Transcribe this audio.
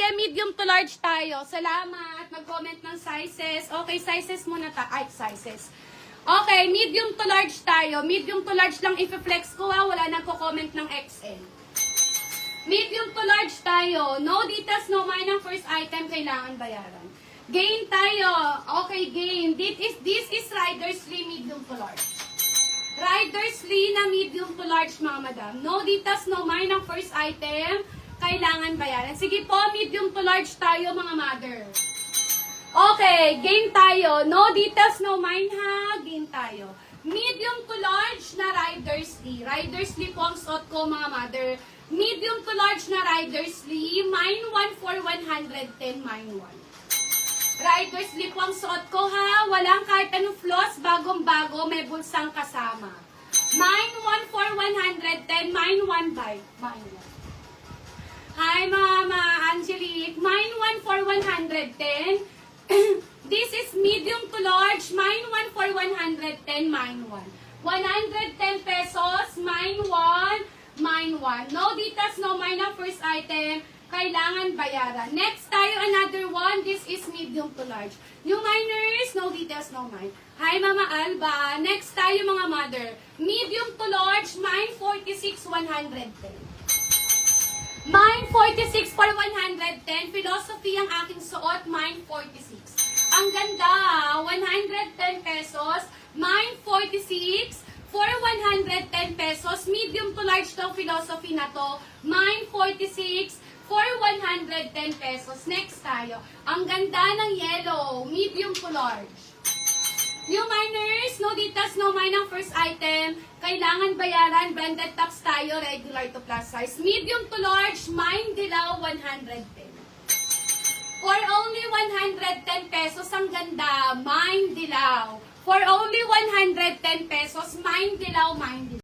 Okay, medium to large tayo. Salamat. Mag-comment ng sizes. Okay, sizes muna sizes. Okay, medium to large tayo. Medium to large lang i-flex ko ha. Wala nagko-comment ng XL. Medium to large tayo. No details, no mind ang first item. Kailangan bayaran. Gain tayo. Okay, gain. This is Riders Lee medium to large. Riders Lee na medium to large mga madam. No details, no mind ang first item. Kailangan bayaran. Sige po, medium to large tayo mga mother. Okay, gain tayo. No details, no mind ha. Gain tayo. Medium to large na Riders Lee. Riders Lee po ang suot ko mga mother. Medium to large na Riders Lee. Mine 1 for 110, mine 1. Riders Lee po ang suot ko ha. Walang kahit anong floss. Bagong-bago. May bulsang kasama. Mine 1 for 110, mine 1 by mine 1. Hi Mama Angelique. Mine 1 for 110. This is medium to large. Mine 1 for 110. Mine 1. 110 pesos. Mine 1. Mine 1. No details, no mine ang first item. Kailangan bayaran. Next tayo, another one. This is medium to large. New miners, no details, no mine. Hi Mama Alba. Next tayo mga mother. Medium to large. Mine 46, 110. Mine 46 for 110. Philosophy ang aking suot. Mine 46. Ang ganda. 110 pesos. Mine 46 for 110 pesos. Medium to large tong philosophy na to. Mine 46 for 110 pesos. Next tayo. Ang ganda ng yellow. Medium to large. New miners, no details, no mine ang first item. Kailangan bayaran. Branded tops tayo, regular to plus size. Medium to large, mine dilaw, 110. For only 110 pesos, ang ganda, mine dilaw. For only 110 pesos, mine dilaw, mine dilaw.